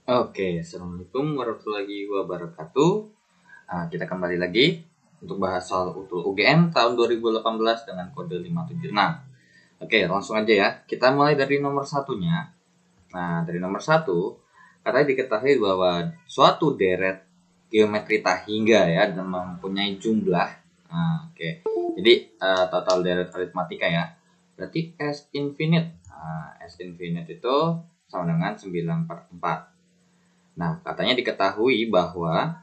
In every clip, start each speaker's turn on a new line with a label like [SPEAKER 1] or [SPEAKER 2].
[SPEAKER 1] Oke, Assalamualaikum warahmatullahi wabarakatuh. Kita kembali lagi untuk bahas soal UTUL UGM tahun 2018 dengan kode 576. Oke, langsung aja ya. Kita mulai dari nomor satunya. Nah, dari nomor satu, katanya diketahui bahwa suatu deret geometri tak hingga ya dan mempunyai jumlah. Oke. Jadi total deret aritmatika ya. Berarti S infinite. S infinite itu sama dengan 9/4. Nah, katanya diketahui bahwa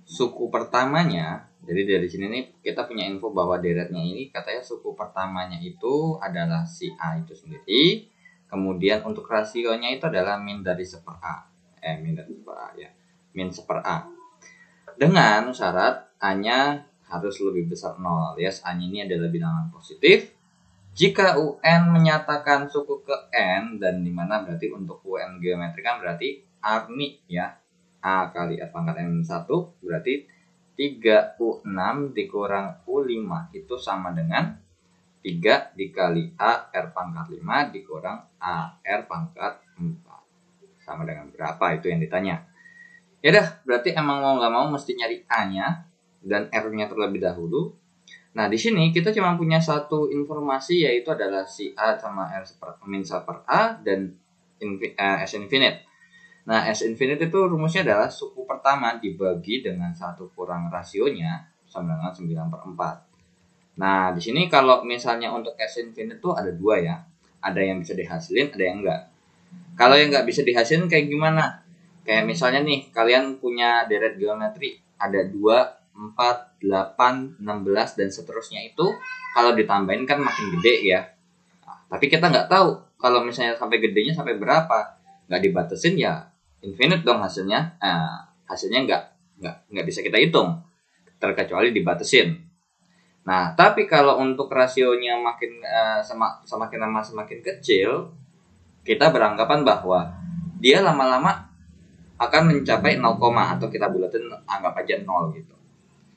[SPEAKER 1] suku pertamanya, jadi dari sini nih kita punya info bahwa deretnya ini katanya suku pertamanya itu adalah si A itu sendiri. Kemudian untuk rasionya itu adalah min dari 1/A. Min dari 1/A ya. Min 1/A. Dengan syarat A-nya harus lebih besar 0. Ya, A-nya ini adalah bilangan positif. Jika UN menyatakan suku ke N dan dimana berarti untuk UN geometri kan berarti arni ya, A kali R pangkat N1 berarti 3U6 dikurang U5 itu sama dengan 3 dikali A R pangkat 5 dikurang A R pangkat 4 sama dengan berapa, itu yang ditanya. Ya dah, berarti emang mau nggak mau mesti nyari A nya dan R nya terlebih dahulu. Nah, di sini kita cuma punya satu informasi, yaitu adalah si A sama R min 1/A dan S infinite. Nah, S infinite itu rumusnya adalah suku pertama dibagi dengan 1 kurang rasionya sama dengan 9/4. Nah, di sini kalau misalnya untuk S infinite itu ada dua ya. Ada yang bisa dihasilin, ada yang enggak. Kalau yang enggak bisa dihasilin kayak gimana? Kayak misalnya nih, kalian punya deret geometri, ada 2, 4, 8, 16, dan seterusnya itu kalau ditambahin kan makin gede ya. Nah, tapi kita nggak tahu kalau misalnya sampai gedenya sampai berapa. Nggak dibatasin ya infinite dong hasilnya. Hasilnya nggak bisa kita hitung terkecuali dibatasin. Nah, tapi kalau untuk rasionya makin semakin lama semakin kecil, kita beranggapan bahwa dia lama-lama akan mencapai 0, atau kita bulatin anggap aja 0 gitu.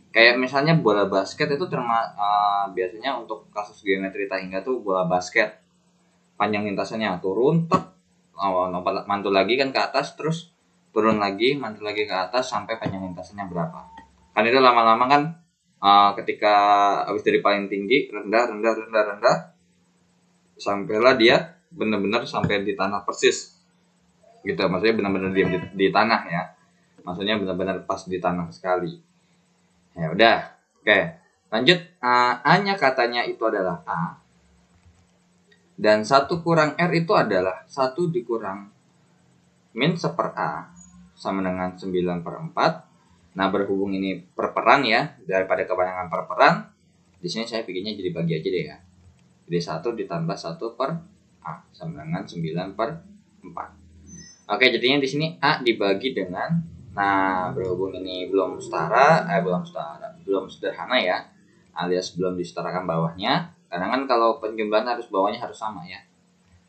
[SPEAKER 1] Kayak misalnya bola basket itu biasanya untuk kasus geometri tak hingga tuh bola basket panjang lintasannya turun mantul lagi kan ke atas, terus turun lagi mantul lagi ke atas sampai panjang lintasannya berapa. Kan itu lama-lama kan ketika habis dari paling tinggi rendah sampailah dia benar-benar sampai di tanah persis gitu, maksudnya benar-benar diam di tanah ya, maksudnya benar-benar pas di tanah sekali. Ya udah, oke, lanjut. A-nya katanya itu adalah A, dan 1 kurang R itu adalah 1 dikurang min 1/A sama dengan 9/4. Nah, berhubung ini perperan ya, daripada kepanjangan perperan, di sini saya bikinnya jadi bagi aja deh ya. Jadi 1 ditambah 1/A sama dengan 9/4. Oke, jadinya di sini A dibagi dengan, nah berhubung ini belum sederhana ya, alias belum disetarakan bawahnya. Karena kan kalau penjumlahan harus bawahnya harus sama ya.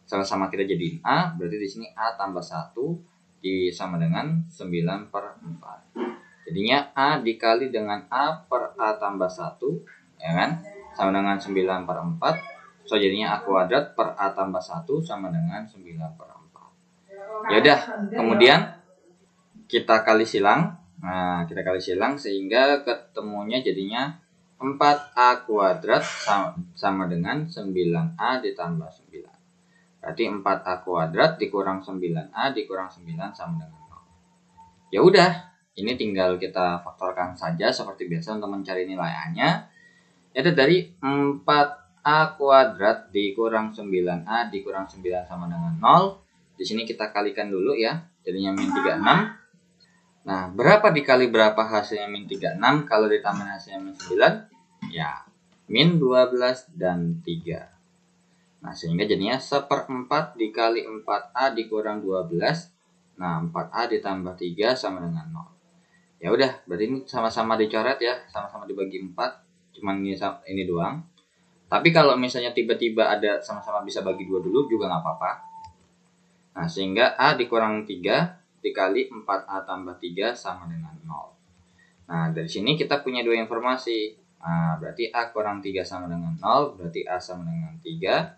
[SPEAKER 1] Sama-sama kita jadiin A, berarti di sini A tambah 1 sama dengan 9/4. Jadinya A dikali dengan A per A tambah 1, ya kan? Sama dengan 9/4. So jadinya A kuadrat per A tambah 1 sama dengan 9/4. Ya udah, kemudian kita kali silang. Nah, kita kali silang sehingga ketemunya jadinya 4A kuadrat sama dengan 9A ditambah 9. Berarti 4A kuadrat dikurang 9A dikurang 9 sama dengan 0. Ya udah, ini tinggal kita faktorkan saja seperti biasa untuk mencari nilai A-nya. Yaitu dari 4A kuadrat dikurang 9A dikurang 9 sama dengan 0. Di sini kita kalikan dulu ya, jadinya min 36. Nah, berapa dikali berapa hasilnya min 36? Kalau ditambah hasilnya min 9, ya min 12 dan 3. Nah, sehingga jadinya 1/4 dikali 4A dikurang 12. Nah, 4A ditambah 3 sama dengan 0. Ya udah, berarti ini sama-sama dicoret ya, sama-sama dibagi 4. Cuman ini doang. Tapi kalau misalnya tiba-tiba ada sama-sama bisa bagi 2 dulu juga nggak apa-apa. Nah, sehingga A dikurang 3 dikali 4A tambah 3 sama dengan 0. Nah, dari sini kita punya dua informasi. Nah, berarti A kurang 3 sama dengan 0, berarti A sama dengan 3.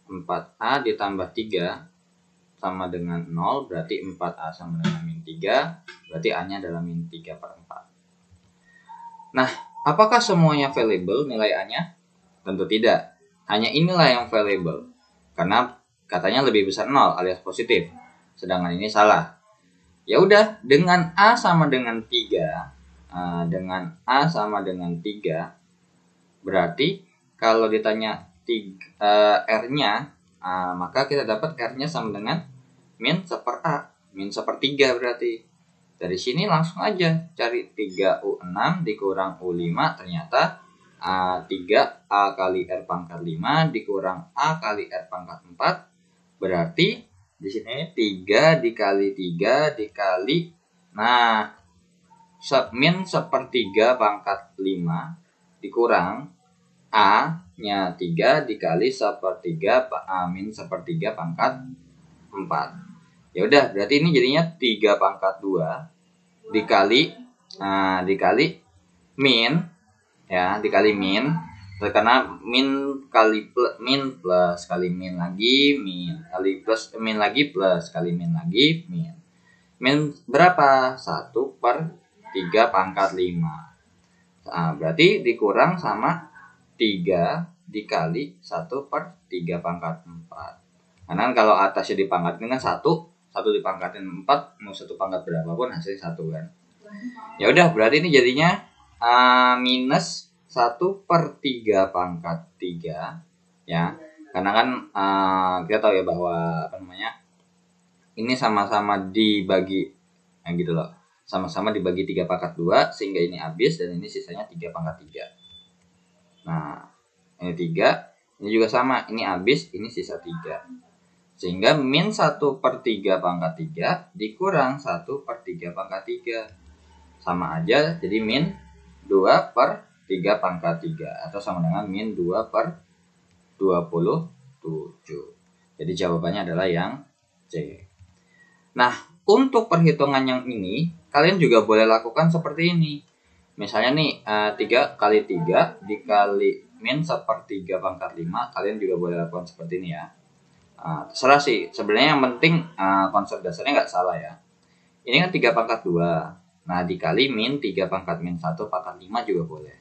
[SPEAKER 1] 4A ditambah 3 sama dengan 0, berarti 4A sama dengan min 3, berarti A-nya adalah min 3/4. Nah, apakah semuanya variable nilai A-nya? Tentu tidak. Hanya inilah yang variable. Karena katanya lebih besar 0 alias positif. Sedangkan ini salah. Ya udah, dengan A sama dengan 3, berarti kalau ditanya R-nya, maka kita dapat R-nya sama dengan min 1/A, min 1/3 berarti. Dari sini langsung aja cari 3U6 dikurang U5, ternyata 3A kali R pangkat 5 dikurang A kali R pangkat 4, berarti di sini 3 dikali 3 dikali, nah min 1/3 pangkat 5 dikurang A-nya 3 dikali 1/3 min 1/3 pangkat 4. Ya udah, berarti ini jadinya 3/2 dikali min, ya, dikali min, karena min kali plus kali min lagi min kali plus min lagi plus kali min lagi min. Min berapa? 1/3/5. Berarti dikurang sama 3 dikali 1/3/4. Karena kalau atasnya dipangkatin kan 1 dipangkatin 4, mau 1 pangkat berapapun hasilnya 1 kan. Ya udah, berarti ini jadinya minus 1/3/3, ya. Karena kan kita tahu ya bahwa ini sama-sama dibagi, gitu loh. Sama-sama dibagi 3/2, sehingga ini habis dan ini sisanya 3/3. Nah, ini 3, ini juga sama, ini habis, ini sisa 3. Sehingga min 1/3/3 dikurang 1/3/3 sama aja jadi min 2/3/3 atau sama dengan min 2/27. Jadi jawabannya adalah yang C. Nah, untuk perhitungan yang ini kalian juga boleh lakukan seperti ini. Misalnya nih 3 kali 3 dikali min 1/3/5, kalian juga boleh lakukan seperti ini ya. Terserah sih, sebenarnya yang penting konsep dasarnya nggak salah ya. Ini kan 3/2, nah dikali min 3/-1/5 juga boleh.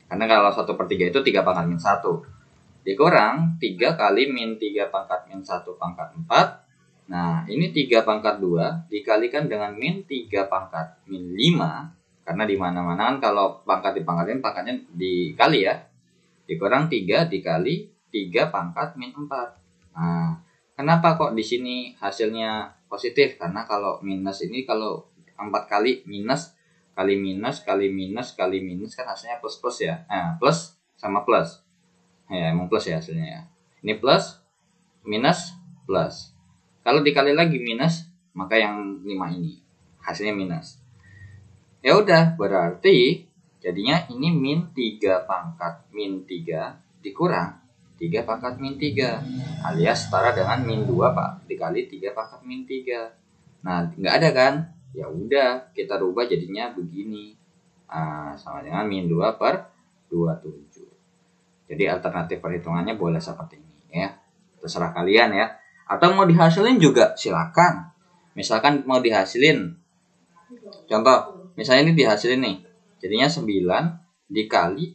[SPEAKER 1] Karena kalau 1/3 itu 3/-1 dikurang 3 kali min 3/-1/4. Nah ini 3/2 dikalikan dengan min 3/-5, karena di mana-mana kan kalau pangkat dipangkatin pangkatnya dikali ya, dikurang 3 dikali 3/-4. Nah, kenapa kok di sini hasilnya positif? Karena kalau minus ini, kalau 4 kali minus kali minus kali minus kali minus kan hasilnya plus ya. Plus sama plus. Ya, emang plus ya hasilnya ya. Ini plus, minus, plus. Kalau dikali lagi minus, maka yang 5 ini hasilnya minus. Ya udah, berarti jadinya ini min 3/-3 dikurang 3/-3 alias setara dengan min 2 Pak dikali 3/-3. Nah, nggak ada kan? Ya udah, kita rubah jadinya begini. Sama dengan min 2/27. Jadi alternatif perhitungannya boleh seperti ini ya. Terserah kalian ya. Atau mau dihasilin juga silakan. Misalkan mau dihasilin, contoh, misalnya ini dihasilin nih. Jadinya 9 dikali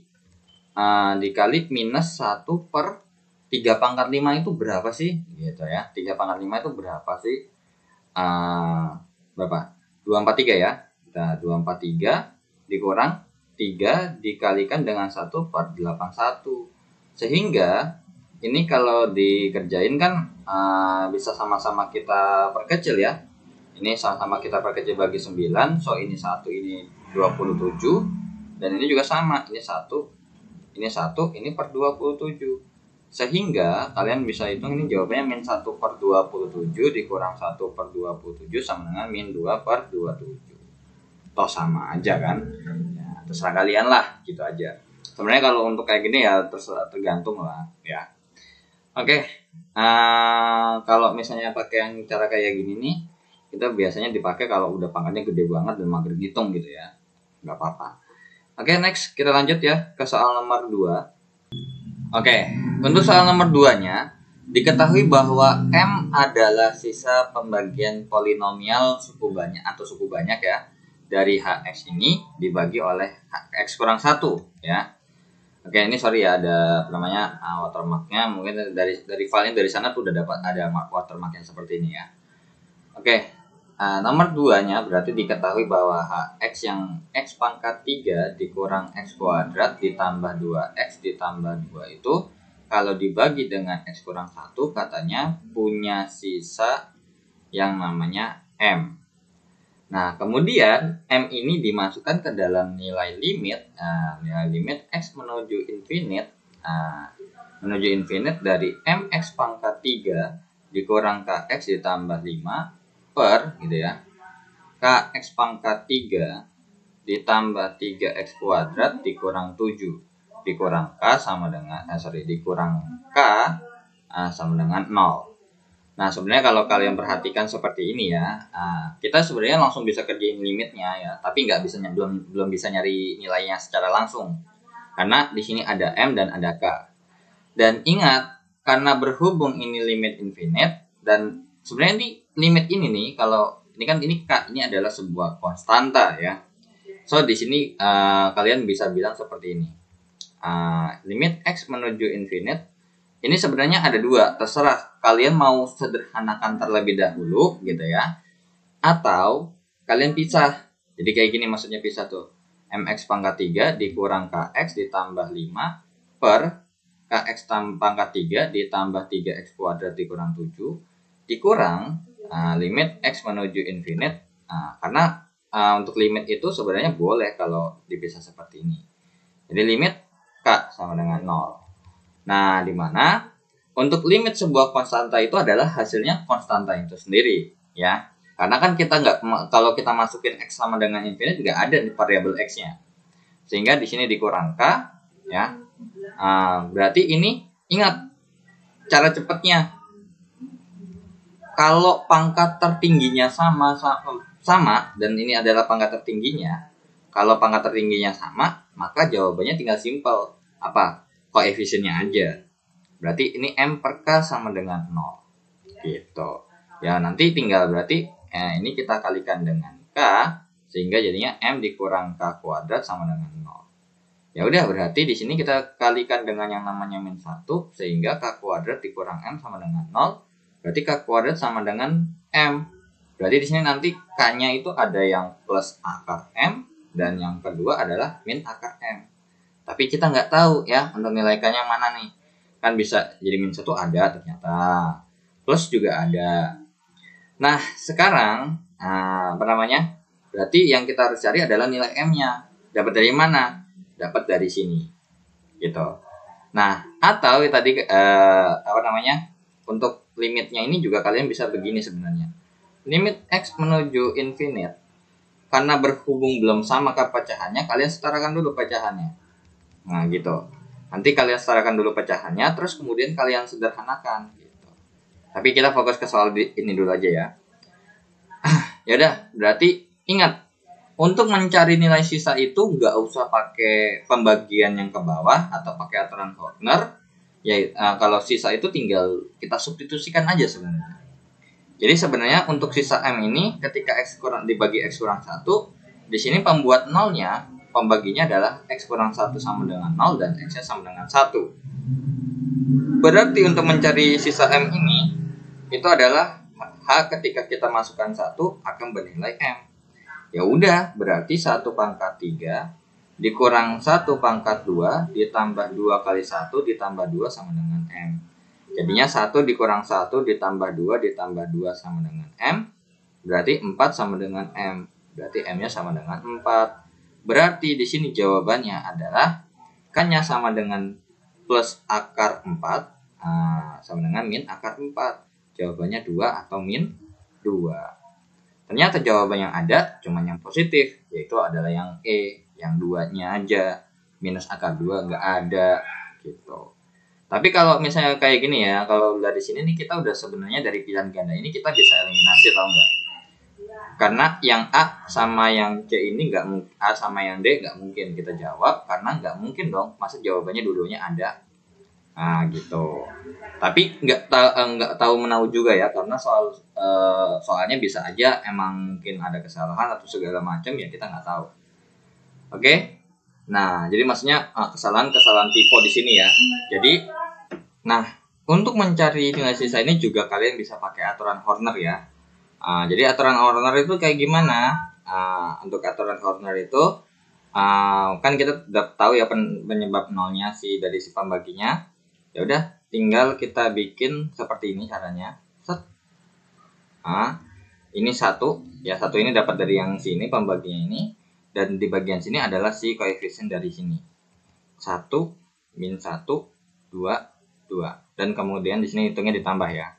[SPEAKER 1] minus 1/3/5 itu berapa sih? Gitu ya. 3/5 itu berapa sih? Berapa? 243 ya. Nah, 243 dikurang 3 dikalikan dengan 1/81. Sehingga ini kalau dikerjain kan bisa sama-sama kita perkecil ya. Ini sama-sama kita perkecil bagi 9. So ini 1, ini 27. Dan ini juga sama. Ini 1, ini per 27. Sehingga kalian bisa hitung ini jawabannya min 1/27 dikurang 1/27 sama dengan min 2/27. Toh sama aja kan. Ya, terserah kalian lah, gitu aja. Sebenarnya kalau untuk kayak gini ya tergantung lah ya. Oke. Kalau misalnya pakai yang cara kayak gini nih, kita biasanya dipakai kalau udah pangkatnya gede banget dan mager ngitung gitu ya. Nggak apa-apa. Oke, next kita lanjut ya ke soal nomor 2. Oke, untuk soal nomor 2-nya Diketahui bahwa M adalah sisa pembagian polinomial suku banyak atau suku banyak ya dari Hx ini dibagi oleh Hx kurang 1 ya. Oke, ini sorry ya, ada namanya watermarknya, mungkin dari filenya dari sana tuh udah dapat ada watermark yang seperti ini ya. Oke, nomor 2-nya berarti diketahui bahwa Hx yang X pangkat 3 dikurang X kuadrat ditambah 2X ditambah 2 itu kalau dibagi dengan X kurang 1 katanya punya sisa yang namanya M. Nah, kemudian M ini dimasukkan ke dalam nilai limit. Nilai limit X menuju infinite. Menuju infinite dari MX pangkat 3 dikurang KX ditambah 5 per gitu ya. KX pangkat 3 ditambah 3X kuadrat dikurang 7 dikurang K sama dengan dikurang K sama dengan 0. Nah, sebenarnya kalau kalian perhatikan seperti ini ya, kita sebenarnya langsung bisa kerjain limitnya ya, tapi belum bisa nyari nilainya secara langsung. Karena di sini ada M dan ada K. Dan ingat, karena berhubung ini limit infinite dan sebenarnya di limit ini nih, kalau ini kan ini K ini adalah sebuah konstanta ya. So di sini kalian bisa bilang seperti ini. Limit X menuju infinite ini sebenarnya ada dua, terserah kalian mau sederhanakan terlebih dahulu gitu ya, atau kalian pisah. Jadi kayak gini maksudnya pisah tuh, MX pangkat 3 dikurang KX ditambah 5 per KX pangkat 3 ditambah 3X kuadrat dikurang 7 dikurang limit X menuju infinite. Karena untuk limit itu sebenarnya boleh kalau dipisah seperti ini. Jadi limit K sama dengan 0. Nah, di mana untuk limit sebuah konstanta itu adalah hasilnya konstanta itu sendiri, ya. Karena kan kita kalau kita masukin X sama dengan infinite nggak ada di variabel X-nya. Sehingga di sini dikurang K, ya. Berarti ini ingat cara cepatnya. Kalau pangkat tertingginya sama dan ini adalah pangkat tertingginya. Kalau pangkat tertingginya sama, maka jawabannya tinggal simpel. Apa? Koefisiennya aja. Berarti ini M per K sama dengan 0. Gitu. Ya, nanti tinggal berarti ini kita kalikan dengan K sehingga jadinya M dikurang K kuadrat sama dengan 0. Ya udah, berarti di sini kita kalikan dengan yang namanya min 1 sehingga K kuadrat dikurang M sama dengan 0. Berarti K kuadrat sama dengan M. Berarti di sini nanti K-nya itu ada yang plus akar M dan yang kedua adalah min akar M. Tapi kita nggak tahu ya untuk nilai K-nya mana nih. Kan bisa jadi min 1 ada ternyata. Plus juga ada. Nah, sekarang berarti yang kita harus cari adalah nilai M-nya. Dapat dari mana? Dapat dari sini. Gitu. Nah, atau tadi untuk limitnya ini juga kalian bisa begini sebenarnya. Limit X menuju infinite. Karena berhubung belum sama ke pecahannya, kalian setarakan dulu pecahannya. Nah gitu. Nanti kalian setarakan dulu pecahannya, terus kemudian kalian sederhanakan gitu. Tapi kita fokus ke soal ini dulu aja ya. Ya udah, berarti ingat untuk mencari nilai sisa itu nggak usah pakai pembagian yang ke bawah atau pakai aturan Horner. Ya kalau sisa itu tinggal kita substitusikan aja sebenarnya. Jadi sebenarnya untuk sisa M ini ketika X kurang dibagi X kurang 1, di sini pembuat nolnya pembaginya adalah X kurang 1 sama dengan 0 dan X-nya sama dengan 1. Berarti untuk mencari sisa M ini, itu adalah H ketika kita masukkan 1 akan bernilai M. Ya udah, berarti 1 pangkat 3 dikurang 1 pangkat 2 ditambah 2 kali 1 ditambah 2 sama dengan M. Jadinya 1 dikurang 1 ditambah 2 ditambah 2 sama dengan M. Berarti 4 sama dengan M. Berarti M-nya sama dengan 4. Berarti di sini jawabannya adalah K-nya sama dengan plus akar 4 sama dengan min akar 4. Jawabannya 2 atau min 2. Ternyata jawaban yang ada cuma yang positif, yaitu adalah yang E, yang 2-nya aja. Minus akar 2 nggak ada gitu. Tapi kalau misalnya kayak gini ya, kalau dari sini nih kita udah sebenarnya dari pilihan ganda ini kita bisa eliminasi, tau nggak? Karena yang A sama yang C ini A sama yang D nggak mungkin kita jawab, karena nggak mungkin dong, masa jawabannya dua-duanya ada. Nah, gitu. Tapi nggak tahu menahu juga ya, karena soalnya bisa aja emang mungkin ada kesalahan atau segala macam ya, kita nggak tahu. Oke. Nah, jadi maksudnya kesalahan tipe di sini ya. Jadi, nah, untuk mencari nilai sisa ini juga kalian bisa pakai aturan Horner ya. Jadi aturan Horner itu kayak gimana? Untuk aturan Horner itu kan kita udah tahu ya penyebab nolnya dari si pembaginya. Ya udah, tinggal kita bikin seperti ini caranya. Set. Ini satu ini dapat dari yang sini pembaginya ini, dan di bagian sini adalah si koefisien dari sini. 1 min 1 2 2, dan kemudian di sini hitungnya ditambah ya.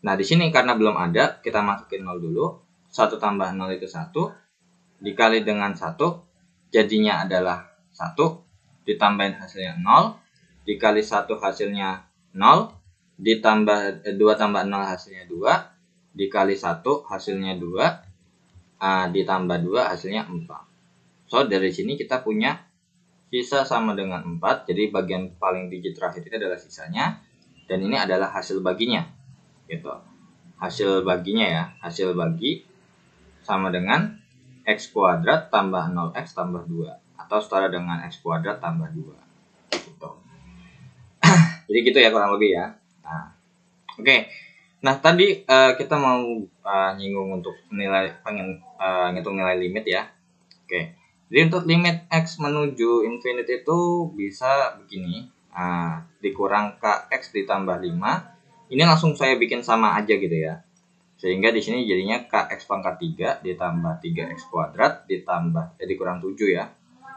[SPEAKER 1] Nah, di sini karena belum ada, kita masukin 0 dulu. 1 tambah 0 itu 1, dikali dengan 1, jadinya adalah 1, ditambahin hasilnya 0, dikali 1 hasilnya 0, ditambah 2 tambah 0 hasilnya 2, dikali 1 hasilnya 2, ditambah 2 hasilnya 4. So, dari sini kita punya sisa sama dengan 4, jadi bagian paling digit terakhir itu adalah sisanya, dan ini adalah hasil baginya. Gitu. Hasil baginya ya, hasil bagi sama dengan x kuadrat tambah 0x tambah 2, atau setara dengan x kuadrat tambah 2. Gitu. Jadi gitu ya kurang lebih ya. Nah, oke. Nah, tadi kita mau nyinggung untuk ngitung nilai limit ya. Oke. Jadi untuk limit x menuju infinite itu bisa begini. Dikurang kx ditambah 5. Ini langsung saya bikin sama aja gitu ya. Sehingga di sini jadinya kx pangkat 3 ditambah 3x kuadrat ditambah dikurang 7 ya.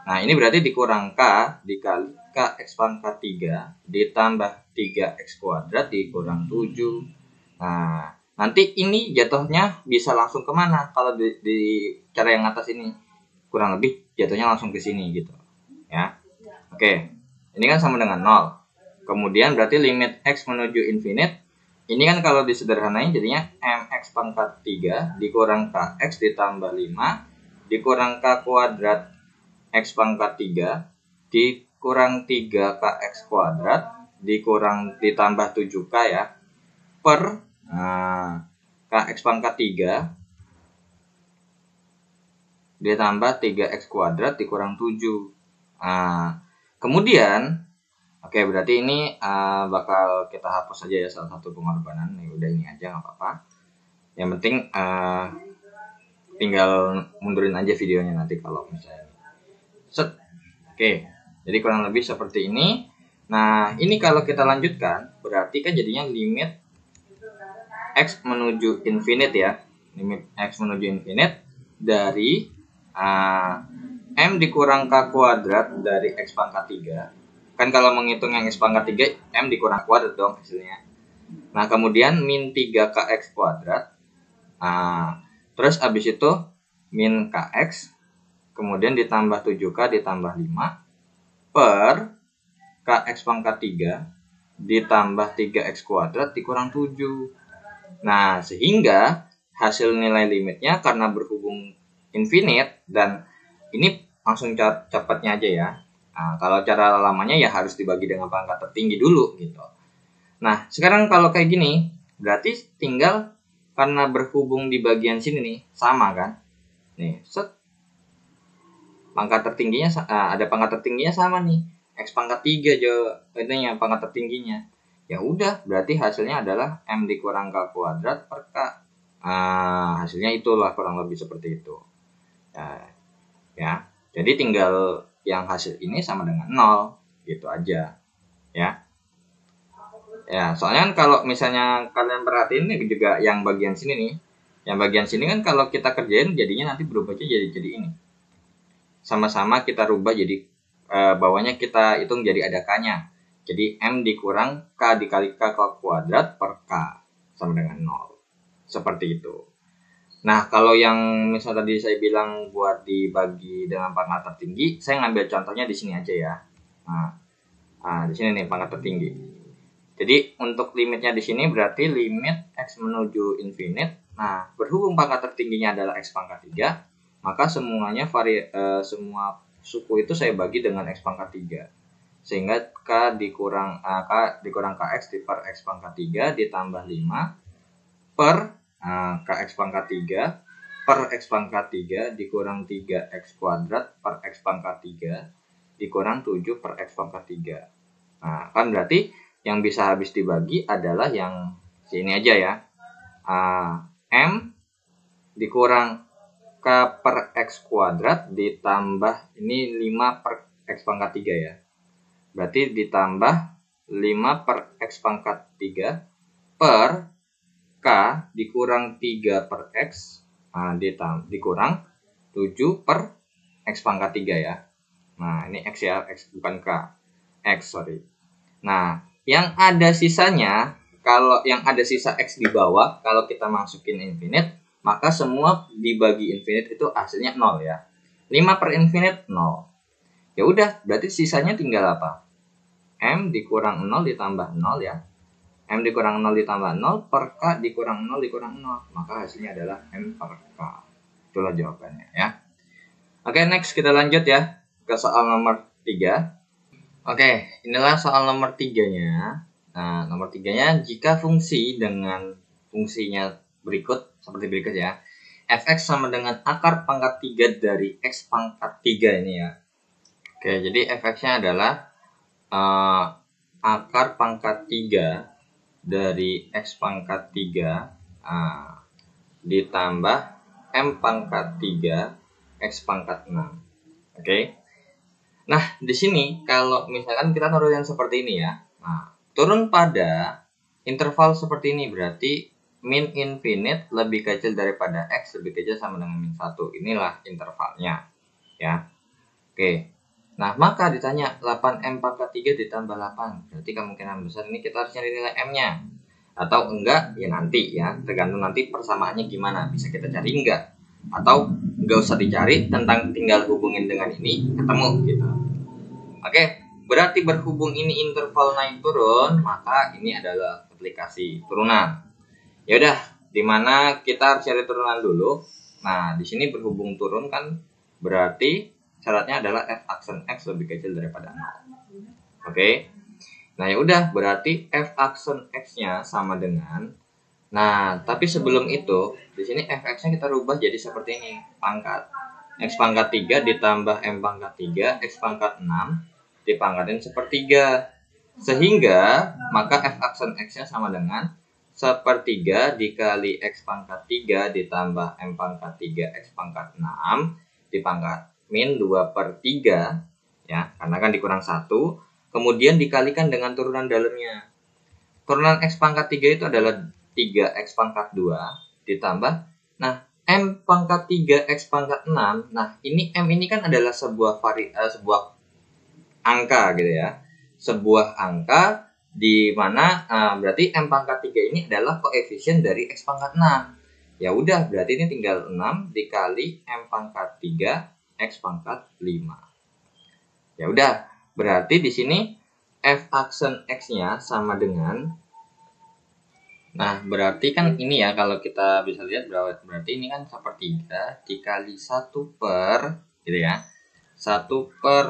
[SPEAKER 1] Nah, ini berarti dikurang k dikali kx pangkat 3 ditambah 3x kuadrat dikurang 7. Nah, nanti ini jatuhnya bisa langsung kemana? Kalau di cara yang atas ini kurang lebih jatuhnya langsung ke sini gitu ya. Oke, ini kan sama dengan 0. Kemudian berarti limit x menuju infinite, ini kan kalau disederhanain jadinya mx pangkat 3 dikurang kx ditambah 5 dikurang k kuadrat x pangkat 3 dikurang 3kx kuadrat ditambah 7k ya, per kx pangkat 3 ditambah 3x kuadrat dikurang 7. Kemudian oke, berarti ini bakal kita hapus aja ya salah satu pengorbanan. Ya udah, ini aja nggak apa-apa. Yang penting tinggal mundurin aja videonya nanti kalau misalnya. Set. Oke, jadi kurang lebih seperti ini. Nah, ini kalau kita lanjutkan, berarti kan jadinya limit x menuju infinite ya. Limit x menuju infinite dari m dikurang k kuadrat dari x pangkat 3. Kan kalau menghitung yang x pangkat 3, m dikurang kuadrat dong hasilnya. Nah, kemudian min 3kx kuadrat. Terus abis itu min kx, kemudian ditambah 7k ditambah 5, per kx pangkat 3 ditambah 3x kuadrat dikurang 7. Nah, sehingga hasil nilai limitnya karena berhubung infinite, dan ini langsung cepatnya aja ya. Nah, kalau cara lamanya ya harus dibagi dengan pangkat tertinggi dulu gitu. Nah, sekarang kalau kayak gini, berarti tinggal karena berhubung di bagian sini nih, sama kan? Nih, set. Pangkat tertingginya ada pangkat tertingginya sama nih. X pangkat 3 aja ininya pangkat tertingginya. Ya udah, berarti hasilnya adalah m dikurang k kuadrat per k. Hasilnya itulah kurang lebih seperti itu. Ya. Jadi tinggal yang hasil ini sama dengan 0 gitu aja ya. Ya, soalnya kan kalau misalnya kalian perhatiin nih juga yang bagian sini nih. Yang bagian sini kan kalau kita kerjain jadinya nanti berubahnya jadi ini. Sama-sama kita rubah jadi bawahnya kita hitung jadi ada k-nya. Jadi m dikurang k dikali k kuadrat per k sama dengan 0. Seperti itu. Nah, kalau yang misal tadi saya bilang buat dibagi dengan pangkat tertinggi, saya ngambil contohnya di sini aja ya. Nah, di sini nih pangkat tertinggi. Jadi untuk limitnya di sini berarti limit x menuju infinite. Nah, berhubung pangkat tertingginya adalah x pangkat 3, maka semua suku itu saya bagi dengan x pangkat 3. sehingga K dikurang KX per X pangkat 3 ditambah 5 per KX pangkat 3 per X pangkat 3 dikurang 3X kuadrat per X pangkat 3 dikurang 7 per X pangkat 3. Nah, kan berarti yang bisa habis dibagi adalah yang sini aja ya. M dikurang K per X kuadrat ditambah ini 5 per X pangkat 3 ya. Berarti ditambah 5 per X pangkat 3 per K dikurang 3 per X dikurang 7 per X pangkat 3 ya. Nah, ini X ya, X bukan K. X, sorry. Nah, yang ada sisanya, kalau yang ada sisa X di bawah, kalau kita masukin infinite, maka semua dibagi infinite itu hasilnya 0 ya. 5 per infinite 0. Ya udah, berarti sisanya tinggal apa? M dikurang 0 ditambah 0 ya. M dikurang 0 ditambah 0 per K dikurang 0 dikurang 0. Maka hasilnya adalah M per K. Itulah jawabannya ya. Oke, next kita lanjut ya ke soal nomor 3. Oke, inilah soal nomor 3-nya. Nah, nomor 3-nya, jika fungsi dengan fungsinya berikut, seperti berikut ya. Fx sama dengan akar pangkat 3 dari X pangkat 3 ini ya. Oke, jadi Fx-nya adalah akar pangkat 3 dari X pangkat 3 ditambah M pangkat 3 X pangkat 6. Oke. Nah, di sini kalau misalkan kita nurunin seperti ini ya. Nah, turun pada interval seperti ini berarti min infinite lebih kecil daripada X lebih kecil sama dengan min 1. Inilah intervalnya. Ya. Oke. Nah, maka ditanya 8M pangkat 3 ditambah 8. Berarti kemungkinan besar ini kita harus nyari nilai M-nya. Atau enggak, ya nanti ya. Tergantung nanti persamaannya gimana. Bisa kita cari enggak. Atau enggak usah dicari, tinggal hubungin dengan ini, ketemu gitu. Oke, berarti berhubung ini interval naik turun, maka ini adalah aplikasi turunan. Ya udah, dimana kita harus cari turunan dulu. Nah, di sini berhubung turun kan berarti syaratnya adalah f aksen x lebih kecil daripada 0. Oke. Nah, ya udah, berarti f aksen x-nya sama dengan. Nah, tapi sebelum itu, di sini fx-nya kita rubah jadi seperti ini, pangkat. X pangkat 3 ditambah M pangkat 3, X pangkat 6 dipangkatin sepertiga. Sehingga maka f aksen x-nya sama dengan sepertiga dikali X pangkat 3 ditambah M pangkat 3 X pangkat 6 dipangkat min 2 per 3 ya, karena kan dikurang 1, kemudian dikalikan dengan turunan dalamnya. Turunan X pangkat 3 itu adalah 3X pangkat 2 ditambah, nah M pangkat 3 X pangkat 6. Nah, ini M ini kan adalah sebuah angka gitu ya. Sebuah angka di mana berarti M pangkat 3 ini adalah koefisien dari X pangkat 6. Ya udah, berarti ini tinggal 6 dikali M pangkat 3 X pangkat 5. Ya udah, berarti di sini F aksen X-nya sama dengan, nah berarti kan ini ya, kalau kita bisa lihat berarti ini kan sepertiga dikali 1 per gitu ya. 1 per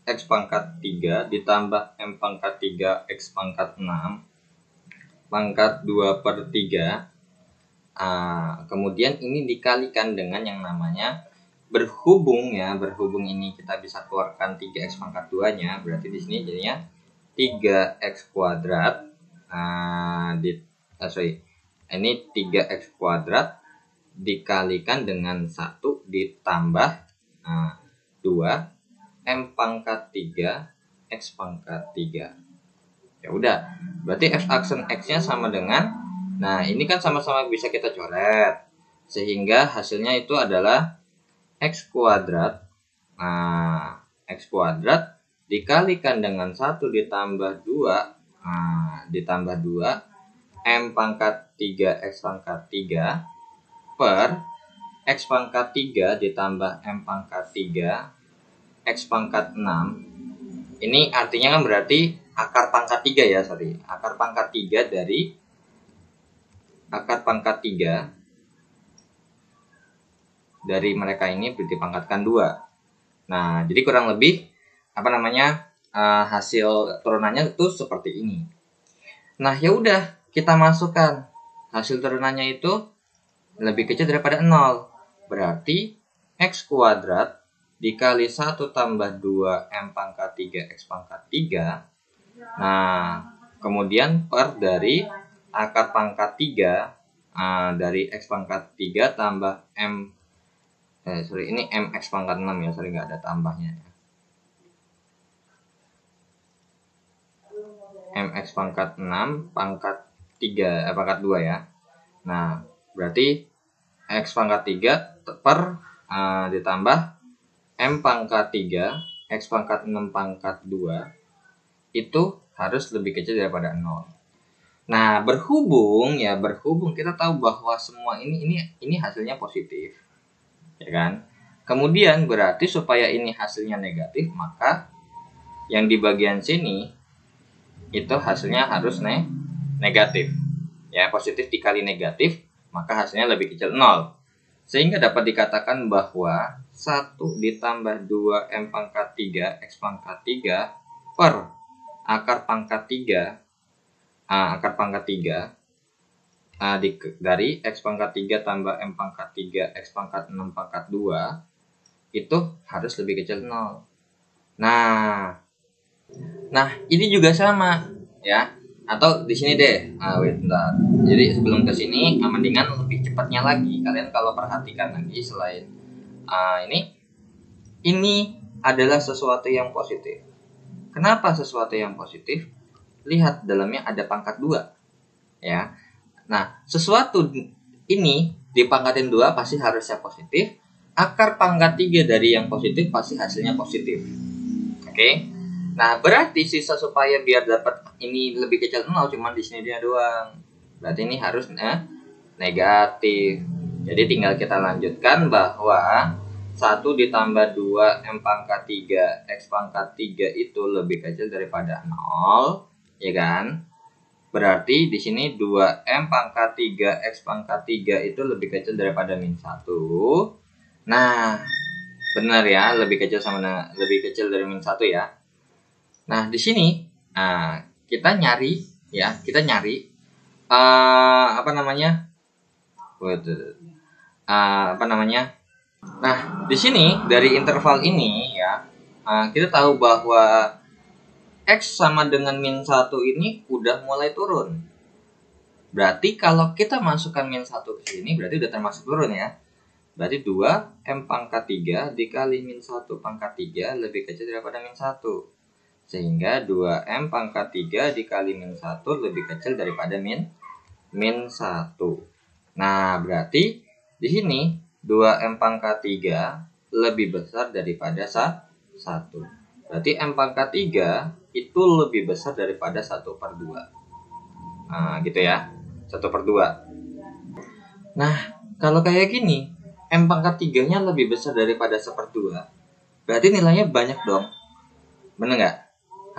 [SPEAKER 1] X pangkat 3 ditambah M pangkat 3 X pangkat 6 pangkat 2 per 3. Kemudian ini dikalikan dengan yang namanya berhubung ya. Berhubung ini kita bisa keluarkan 3X pangkat 2 nya, berarti di sini jadinya 3X kuadrat. Ini 3X kuadrat dikalikan dengan 1 ditambah 2 M pangkat 3 X pangkat 3. Ya udah, berarti F aksen X-nya sama dengan, nah ini kan sama-sama bisa kita coret, sehingga hasilnya itu adalah X kuadrat. Nah, X kuadrat dikalikan dengan 1 ditambah 2 ditambah 2 M pangkat 3 X pangkat 3 per X pangkat 3 ditambah M pangkat 3 X pangkat 6. Ini artinya kan berarti akar pangkat 3 ya, sorry. Akar pangkat 3 dari akar pangkat 3 dari mereka ini dipangkatkan 2. Nah, jadi kurang lebih hasil turunannya itu seperti ini. Nah, ya udah, kita masukkan hasil turunannya itu lebih kecil daripada 0. Berarti X kuadrat dikali 1 tambah 2M pangkat 3 X pangkat 3. Nah, kemudian per dari akar pangkat 3 dari X pangkat 3 tambah ini MX pangkat 6 ya, nggak ada tambahnya. MX pangkat 6 pangkat 3 pangkat 2 ya. Nah, berarti X pangkat 3 per ditambah M pangkat 3 X pangkat 6 pangkat 2 itu harus lebih kecil daripada 0. Nah, berhubung kita tahu bahwa semua ini hasilnya positif, ya kan? Kemudian berarti supaya ini hasilnya negatif, maka yang di bagian sini itu hasilnya harus negatif. Ya, positif dikali negatif, maka hasilnya lebih kecil 0. Sehingga dapat dikatakan bahwa 1 ditambah 2M pangkat 3 X pangkat 3 per akar pangkat 3 dari X pangkat 3 tambah M pangkat 3 X pangkat 6 pangkat 2 itu harus lebih kecil 0. Nah, ini juga sama ya. Atau di sini deh. Bentar. Jadi sebelum ke sini, mendingan lebih cepatnya lagi. Kalian kalau perhatikan lagi selain ini adalah sesuatu yang positif. Kenapa sesuatu yang positif? Lihat dalamnya ada pangkat 2. Ya. Nah, sesuatu ini dipangkatin 2 pasti harusnya positif. Akar pangkat 3 dari yang positif pasti hasilnya positif. Oke. Nah, berarti sisa supaya biar dapat ini lebih kecil 0 cuma di sini dia doang. Berarti ini harus negatif. Jadi tinggal kita lanjutkan bahwa 1 ditambah 2 M pangkat 3 X pangkat 3 itu lebih kecil daripada 0, ya kan? Berarti di sini 2M pangkat 3 X pangkat 3 itu lebih kecil daripada -1. Nah, benar ya, lebih kecil dari -1 ya. Nah, di sini kita nyari Nah, di sini dari interval ini ya, kita tahu bahwa X sama dengan -1 ini udah mulai turun. Berarti kalau kita masukkan -1 ke sini berarti udah termasuk turun ya. Berarti 2M pangkat 3 dikali -1 pangkat 3 lebih kecil daripada -1. Sehingga 2M pangkat 3 dikali -1 lebih kecil daripada -1. Nah, berarti di sini 2M pangkat 3 lebih besar daripada 1. Berarti M pangkat 3 itu lebih besar daripada 1/2. Nah, gitu ya. 1/2. Nah, kalau kayak gini, M pangkat 3-nya lebih besar daripada 1/2. Berarti nilainya banyak dong. Bener nggak?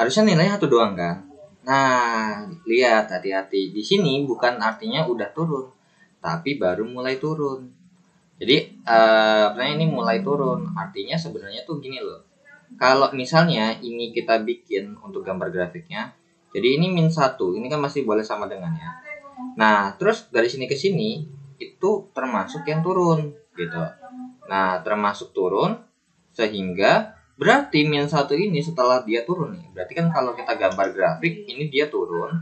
[SPEAKER 1] Harusnya nilainya 1 doang kan? Nah, lihat, hati-hati. Di sini bukan artinya udah turun, tapi baru mulai turun. Jadi, ini mulai turun. Artinya sebenarnya tuh gini loh. Kalau misalnya ini kita bikin untuk gambar grafiknya, jadi ini -1, ini kan masih boleh sama dengan ya. Nah, terus dari sini ke sini itu termasuk yang turun gitu. Nah, termasuk turun sehingga berarti -1 ini setelah dia turun nih. Berarti kan kalau kita gambar grafik ini dia turun.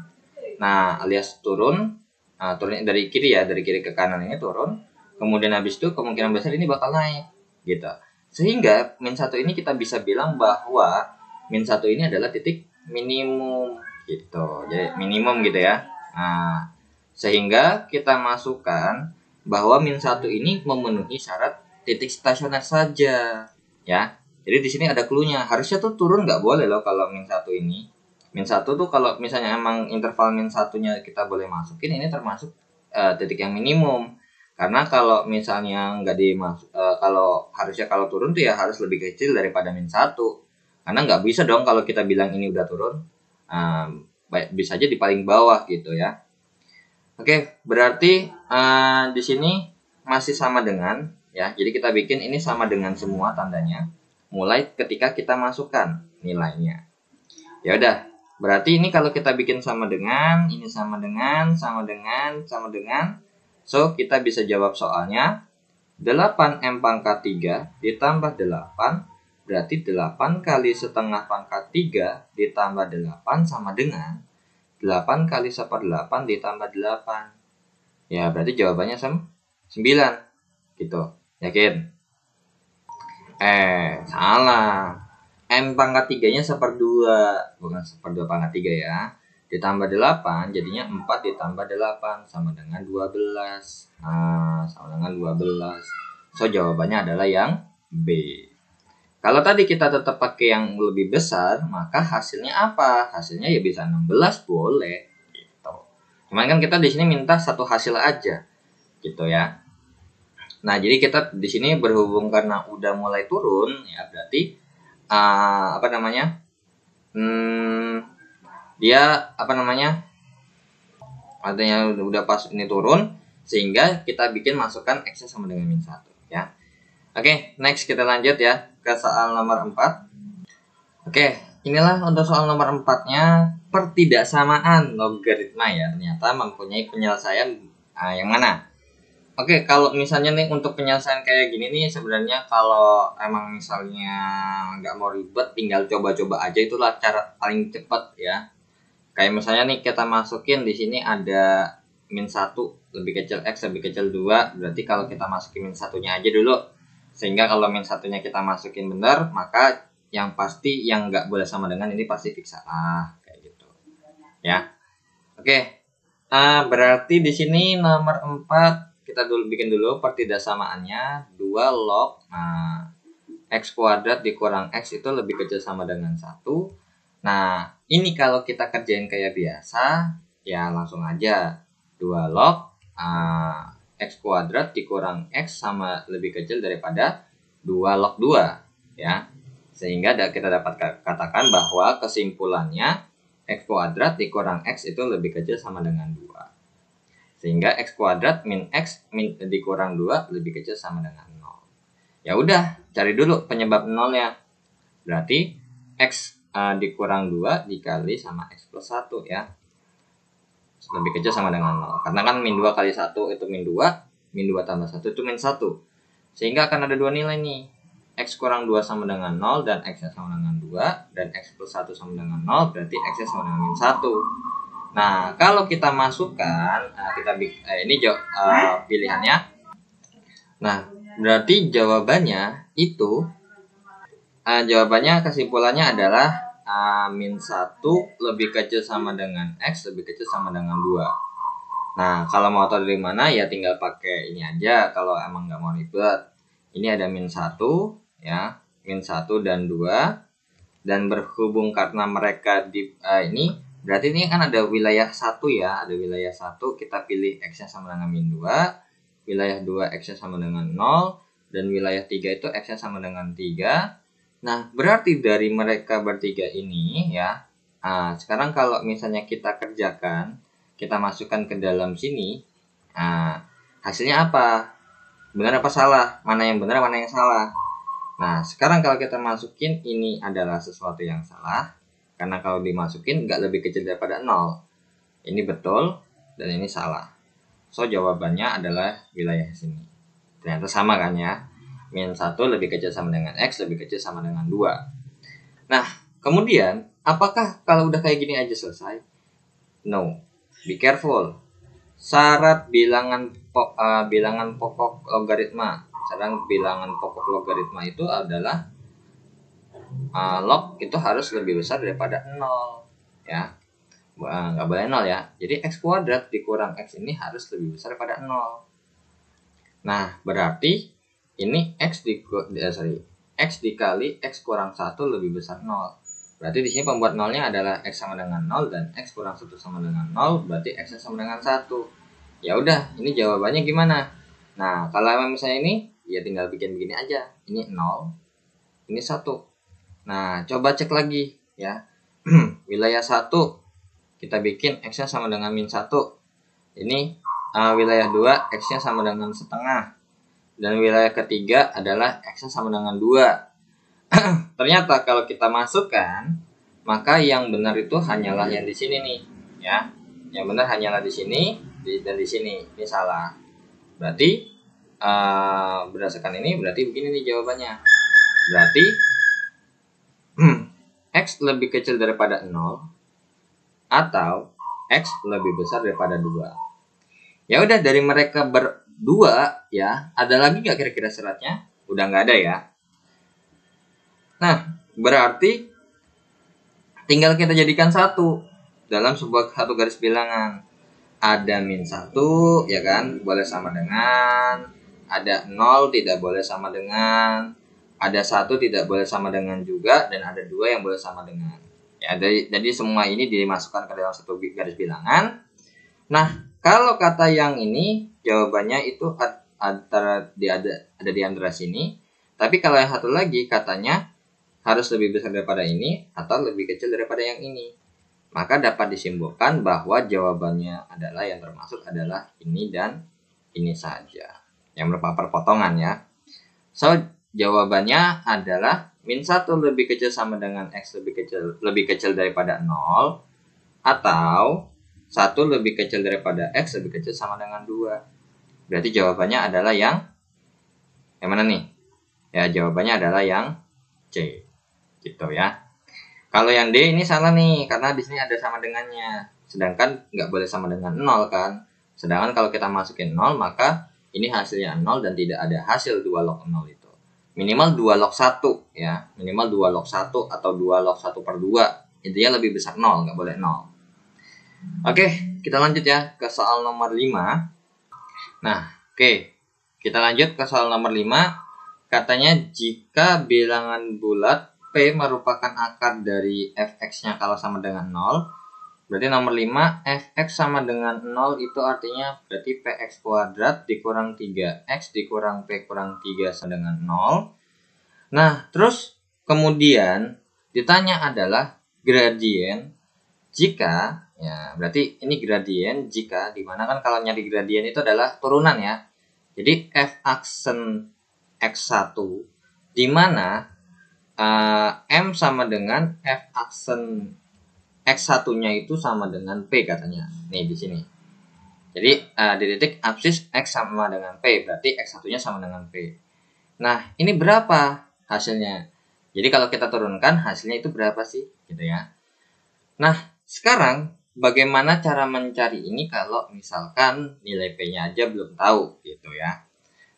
[SPEAKER 1] Nah, alias turun. Turunnya dari kiri ya, dari kiri ke kanan ini turun. Kemudian habis itu kemungkinan besar ini bakal naik gitu. Sehingga -1 ini kita bisa bilang bahwa -1 ini adalah titik minimum gitu. Jadi minimum gitu ya. Nah, sehingga kita masukkan bahwa -1 ini memenuhi syarat titik stasioner saja ya. Jadi di sini ada clue-nya. Harusnya tuh turun nggak boleh loh kalau -1 ini. -1 tuh kalau misalnya emang interval -1-nya kita boleh masukin, ini termasuk titik yang minimum. Karena kalau misalnya nggak kalau turun tuh ya harus lebih kecil daripada -1. Karena nggak bisa dong kalau kita bilang ini udah turun. Bisa aja di paling bawah gitu ya. Oke, berarti di sini masih sama dengan ya. Jadi kita bikin ini sama dengan semua tandanya. mulai ketika kita masukkan nilainya. Ya udah, berarti ini kalau kita bikin sama dengan, ini sama dengan, sama dengan, sama dengan. So, kita bisa jawab soalnya 8M pangkat 3 ditambah 8, berarti 8 kali setengah pangkat 3 ditambah 8 sama dengan 8 kali 1/8 ditambah 8. Ya, berarti jawabannya 9. Gitu. Yakin? Salah. M pangkat 3-nya 1/2, bukan 1/2 pangkat 3 ya. Ditambah 8, jadinya 4 ditambah 8 sama dengan 12. Nah, sama dengan 12. So, jawabannya adalah yang B. Kalau tadi kita tetap pakai yang lebih besar, maka hasilnya apa? Hasilnya ya bisa 16 boleh. Gitu. Cuman kan kita di sini minta satu hasil aja. Gitu ya. Nah, jadi kita di sini berhubung karena udah mulai turun, ya berarti dia artinya udah pas ini turun, sehingga kita bikin masukkan X sama dengan min 1 ya. Oke, next kita lanjut ya ke soal nomor 4. Oke, inilah untuk soal nomor 4-nya, pertidaksamaan logaritma ya ternyata mempunyai penyelesaian yang mana? Oke, kalau misalnya nih untuk penyelesaian kayak gini nih, sebenarnya kalau emang misalnya nggak mau ribet, tinggal coba-coba aja, itulah cara paling cepat ya. Kayak misalnya nih kita masukin di sini ada min 1 lebih kecil X lebih kecil 2, berarti kalau kita masukin min 1-nya aja dulu, sehingga kalau min 1-nya kita masukin benar, maka yang pasti yang nggak boleh sama dengan ini pasti fix salah, kayak gitu ya. Oke, berarti di sini nomor 4 kita bikin dulu pertidaksamaannya 2 log X kuadrat dikurang X itu lebih kecil sama dengan 1. Nah, ini kalau kita kerjain kayak biasa, ya langsung aja 2 log X kuadrat dikurang X sama lebih kecil daripada 2 log 2 ya. Sehingga kita dapat katakan bahwa kesimpulannya X kuadrat dikurang X itu lebih kecil sama dengan 2. Sehingga X kuadrat min X dikurang 2 lebih kecil sama dengan 0. Ya udah, cari dulu penyebab nolnya. Berarti X dikurang 2 dikali sama X plus 1 ya. Lebih kecil sama dengan 0. Karena kan min 2 kali 1 itu min 2, min 2 tambah 1 itu min 1. Sehingga akan ada dua nilai nih. X kurang 2 sama dengan 0 dan X-nya sama dengan 2, dan X plus 1 sama dengan 0, berarti X-nya sama dengan min 1. Nah, kalau kita masukkan, ini pilihannya. Nah, berarti jawabannya itu, kesimpulannya adalah min 1 lebih kecil sama dengan X lebih kecil sama dengan 2. Nah, kalau mau tahu dari mana ya tinggal pakai ini aja kalau emang nggak mau ribet. Ini ada min 1 ya, min 1 dan 2, dan berhubung karena mereka ini berarti ini kan ada wilayah 1 ya, ada wilayah 1, kita pilih X-nya sama dengan min 2, wilayah 2 X-nya sama dengan 0, dan wilayah 3 itu X-nya sama dengan 3. Nah, berarti dari mereka bertiga ini ya, sekarang kalau misalnya kita kerjakan, kita masukkan ke dalam sini, hasilnya apa? Benar apa salah? Mana yang benar, mana yang salah? Nah, sekarang kalau kita masukin, ini adalah sesuatu yang salah, karena kalau dimasukin nggak lebih kecil daripada 0. Ini betul dan ini salah. So, jawabannya adalah wilayah sini. Ternyata sama kan ya. Min 1 lebih kecil sama dengan X lebih kecil sama dengan 2. Nah, kemudian apakah kalau udah kayak gini aja selesai? No. Be careful. Syarat bilangan pokok logaritma. Syarat bilangan pokok logaritma itu adalah log itu harus lebih besar daripada 0 ya, nggak boleh 0 ya. Jadi X kuadrat dikurang X ini harus lebih besar daripada 0. Nah, berarti ini X dikali X kurang 1 lebih besar 0. Berarti di sini pembuat nolnya adalah X sama dengan 0 dan X kurang 1 sama dengan 0, berarti X sama dengan 1. Ya udah, ini jawabannya gimana? Nah, kalau emang misalnya ini ya tinggal bikin begini aja. Ini 0, ini 1. Nah, coba cek lagi ya. Wilayah 1 kita bikin X-nya sama dengan min 1. Ini wilayah 2 X-nya sama dengan setengah. Dan wilayah ketiga adalah X-nya sama dengan 2. ternyata kalau kita masukkan, maka yang benar itu hanyalah yang di sini nih, ya. Yang benar hanyalah di sini dan di sini. Ini salah. Berarti berdasarkan ini berarti begini nih jawabannya. Berarti X lebih kecil daripada 0 atau X lebih besar daripada 2. Ya udah, dari mereka berdua ya, ada lagi nggak kira-kira syaratnya? Udah nggak ada ya. Nah, berarti tinggal kita jadikan satu dalam satu garis bilangan. Ada -1 ya kan, boleh sama dengan, ada 0 tidak boleh sama dengan, ada 1 tidak boleh sama dengan juga, dan ada 2 yang boleh sama dengan. Ya, jadi semua ini dimasukkan ke dalam satu garis bilangan. Nah, kalau kata yang ini jawabannya itu ada di antara sini. Tapi kalau yang satu lagi katanya harus lebih besar daripada ini atau lebih kecil daripada yang ini. Maka dapat disimpulkan bahwa jawabannya adalah yang termasuk adalah ini dan ini saja. Yang merupakan perpotongan ya. So, jawabannya adalah -1 lebih kecil sama dengan X lebih kecil daripada 0, atau 1 lebih kecil daripada X lebih kecil sama dengan 2. Berarti jawabannya adalah yang mana nih? Ya, jawabannya adalah yang C. Gitu ya. Kalau yang D ini salah nih, karena di sini ada sama dengannya. Sedangkan nggak boleh sama dengan 0 kan. Sedangkan kalau kita masukin 0, maka ini hasilnya 0 dan tidak ada hasil 2 log 0 itu. Minimal 2 log 1 ya. Minimal 2 log 1 atau 2 log 1/2. Intinya lebih besar 0, nggak boleh 0. Oke, kita lanjut ya ke soal nomor 5. Nah, oke. Kita lanjut ke soal nomor 5. Katanya jika bilangan bulat P merupakan akar dari fx-nya kalau sama dengan 0. Berarti nomor 5, fx sama dengan 0 itu artinya berarti px kuadrat dikurang 3x dikurang p kurang 3 sama dengan 0. Nah, terus kemudian ditanya adalah gradien jika, ya berarti ini gradien jika, dimana kan kalau nyari gradien itu adalah turunan ya. Jadi f aksen x1 dimana M sama dengan f aksen X1-nya itu sama dengan P katanya. Nih di sini. Jadi di titik absis X sama dengan P, berarti X1-nya sama dengan P. Nah, ini berapa hasilnya? Jadi kalau kita turunkan hasilnya itu berapa sih? Gitu ya. Nah, sekarang bagaimana cara mencari ini kalau misalkan nilai P-nya aja belum tahu gitu ya.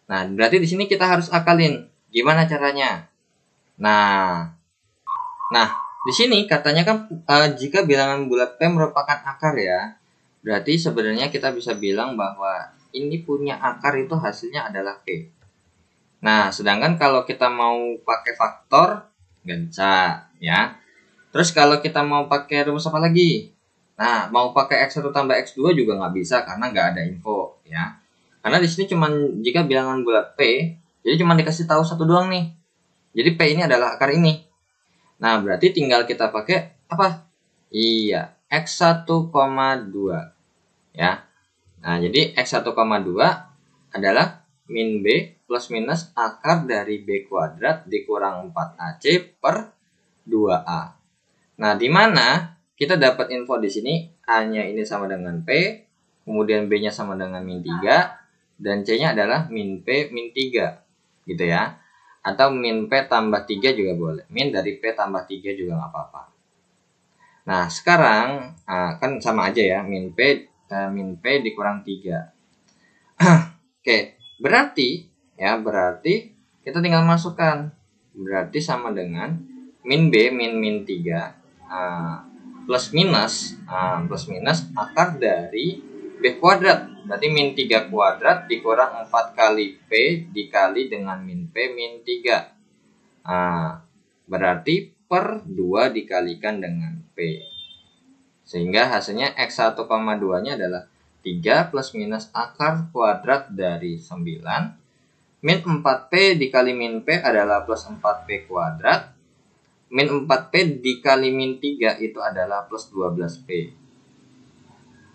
[SPEAKER 1] Nah, berarti di sini kita harus akalin. Gimana caranya? Nah, di sini katanya kan jika bilangan bulat P merupakan akar ya, berarti sebenarnya kita bisa bilang bahwa ini punya akar itu hasilnya adalah P. Nah, sedangkan kalau kita mau pakai faktor, nggak bisa ya. Terus kalau kita mau pakai rumus apa lagi? Nah, mau pakai X1 tambah X2 juga nggak bisa karena nggak ada info ya. Karena di sini cuman jika bilangan bulat P, jadi cuma dikasih tahu satu doang nih. Jadi P ini adalah akar ini. Nah, berarti tinggal kita pakai apa? Iya, X1,2 ya. Nah, jadi X1,2 adalah min B plus minus akar dari B kuadrat dikurang 4AC per 2A. Nah, di mana kita dapat info di sini A-nya ini sama dengan P, kemudian B-nya sama dengan min 3, dan C-nya adalah min P min 3. Gitu ya. Atau min P tambah 3 juga boleh. Min dari P tambah 3 juga nggak apa-apa. Nah, sekarang kan sama aja ya. Min P dikurang 3. Oke, berarti kita tinggal masukkan. Berarti sama dengan min B min 3 plus minus akar dari B kuadrat. Berarti min 3 kuadrat dikurang 4 kali P dikali dengan min P min 3. Berarti per 2 dikalikan dengan P. Sehingga hasilnya X1,2 nya adalah 3 plus minus akar kuadrat dari 9. Min 4P dikali min P adalah plus 4P kuadrat. Min 4P dikali min 3 itu adalah plus 12P.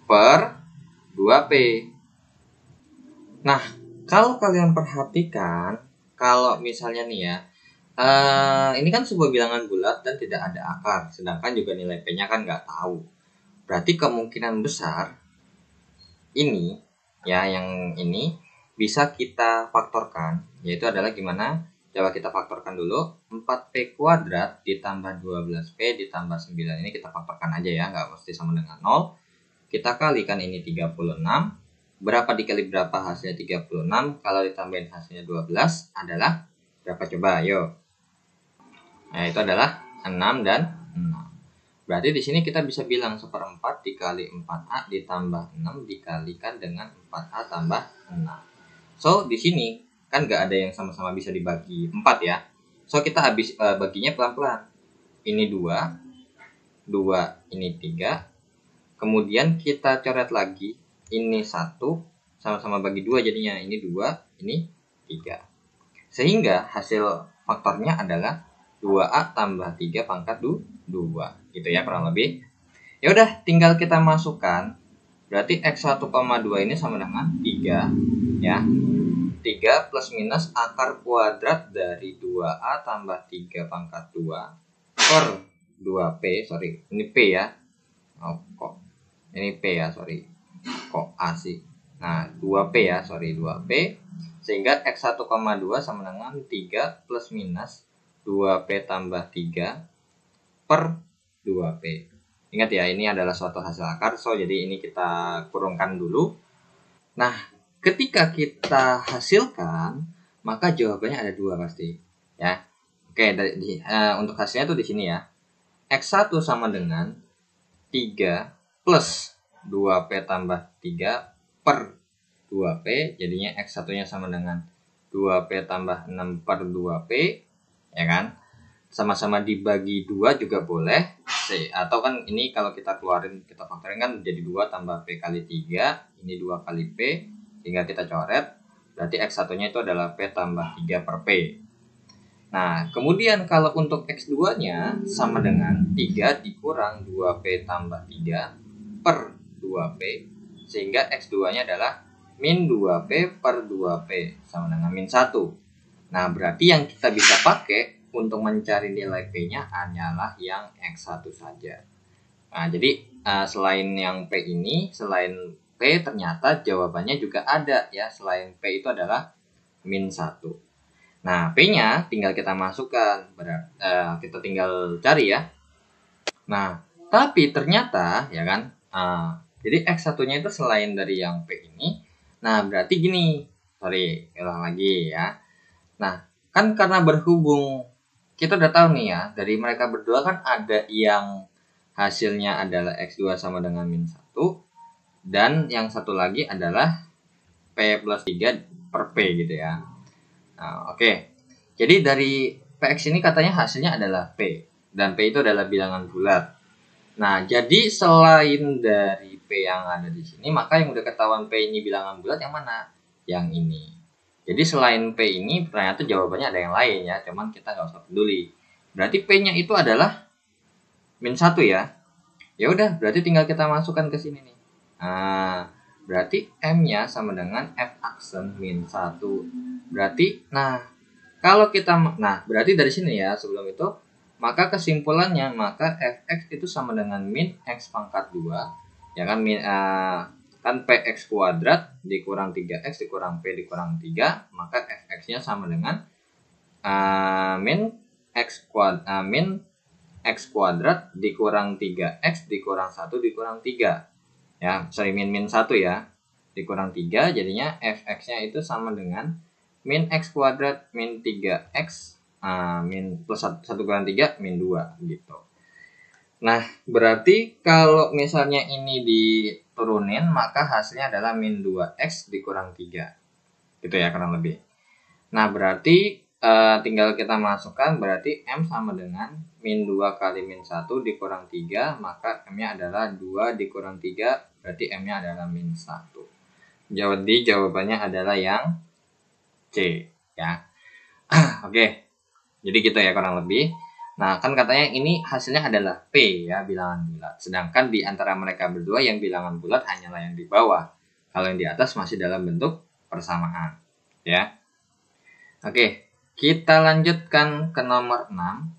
[SPEAKER 1] Per 2P. Nah, kalau kalian perhatikan, kalau misalnya nih ya, Ini kan sebuah bilangan bulat dan tidak ada akar, sedangkan juga nilai P-nya kan nggak tahu. Berarti kemungkinan besar ini, ya yang ini bisa kita faktorkan, yaitu adalah gimana? Coba kita faktorkan dulu. 4P kuadrat ditambah 12P ditambah 9. Ini kita faktorkan aja ya, nggak mesti sama dengan 0. Kita kalikan ini 36. Berapa dikali berapa hasilnya 36? Kalau ditambahin hasilnya 12 adalah berapa coba? Ayo. Nah, itu adalah 6 dan 6. Berarti di sini kita bisa bilang 1/4 dikali 4A ditambah 6 dikalikan dengan 4A tambah 6. So, di sini kan nggak ada yang sama-sama bisa dibagi 4 ya. So, kita habis baginya pelan-pelan. Ini 2, 2 ini 3. Kemudian kita coret lagi. Ini 1, sama-sama bagi 2 jadinya. Ini 2, ini 3. Sehingga hasil faktornya adalah 2A tambah 3 pangkat 2. Gitu ya kurang lebih. Ya udah, tinggal kita masukkan. Berarti X1,2 ini sama dengan 3 ya. 3 plus minus akar kuadrat dari 2A tambah 3 pangkat 2 per 2P, sorry, ini P ya. Oh, kok ini P ya, sorry. Kok A sih? Nah, 2P ya, sorry, 2P. Sehingga X1,2 sama dengan 3 plus minus 2P tambah 3 per 2P. Ingat ya, ini adalah suatu hasil akar. So, jadi ini kita kurungkan dulu. Nah, ketika kita hasilkan, maka jawabannya ada 2 pasti. Ya. Oke, untuk hasilnya tuh di sini ya. X1 sama dengan 3 plus 2P tambah 3 per 2P. Jadinya X1-nya sama dengan 2P tambah 6 per 2P. Ya kan? Sama-sama dibagi 2 juga boleh. Atau kan ini kalau kita keluarin, kita faktorin kan jadi 2 tambah P kali 3. Ini 2 kali P. Sehingga kita coret. Berarti X1-nya itu adalah P tambah 3 per P. Nah, kemudian kalau untuk X2-nya sama dengan 3 dikurang 2P tambah 3 per 2P. Sehingga X2-nya adalah min 2P per 2P sama dengan min 1. Nah, berarti yang kita bisa pakai untuk mencari nilai P-nya hanyalah yang X1 saja. Nah, jadi selain yang P ini, selain P ternyata jawabannya juga ada ya. Selain P itu adalah min 1. Nah, P-nya tinggal kita masukkan. Kita tinggal cari ya. Nah, tapi ternyata ya kan, jadi X1-nya itu selain dari yang P ini. Nah, berarti gini. Sorry, ulang lagi ya. Nah, kan karena berhubung kita udah tahu nih ya, dari mereka berdua kan ada yang hasilnya adalah X2 sama dengan min 1. Dan yang satu lagi adalah P plus 3 per P gitu ya. Nah, oke. Jadi dari Px ini katanya hasilnya adalah P. Dan P itu adalah bilangan bulat. Nah, jadi selain dari P yang ada di sini, maka yang udah ketahuan P ini bilangan bulat yang mana? Yang ini. Jadi selain P ini ternyata jawabannya ada yang lain ya, cuman kita nggak usah peduli. Berarti P-nya itu adalah min 1 ya. Ya udah, berarti tinggal kita masukkan ke sini nih. Nah, berarti M-nya sama dengan F aksen min 1. Berarti, berarti dari sini ya, sebelum itu, maka kesimpulannya, maka Fx itu sama dengan min X pangkat 2. Ya kan, kan Px kuadrat dikurang 3x dikurang P dikurang 3, maka Fx-nya sama dengan min X kuadrat dikurang 3x dikurang 1 dikurang 3. Ya, sorry, min 1 ya. Dikurang 3, jadinya Fx-nya itu sama dengan min X kuadrat min 3x min plus 1 kurang 3 min 2 gitu. Nah, berarti kalau misalnya ini diturunin, maka hasilnya adalah min 2x dikurang 3. Gitu ya, kurang lebih. Nah, berarti tinggal kita masukkan, berarti M sama dengan min 2 kali min 1 dikurang 3, maka M-nya adalah 2 dikurang 3, berarti M-nya adalah min 1. Jadi jawabannya adalah yang C, ya. Oke, jadi gitu ya kurang lebih. Nah, kan katanya ini hasilnya adalah P ya, bilangan bulat. Sedangkan di antara mereka berdua yang bilangan bulat hanyalah yang di bawah. Kalau yang di atas masih dalam bentuk persamaan, ya. Oke, Kita lanjutkan ke nomor 6.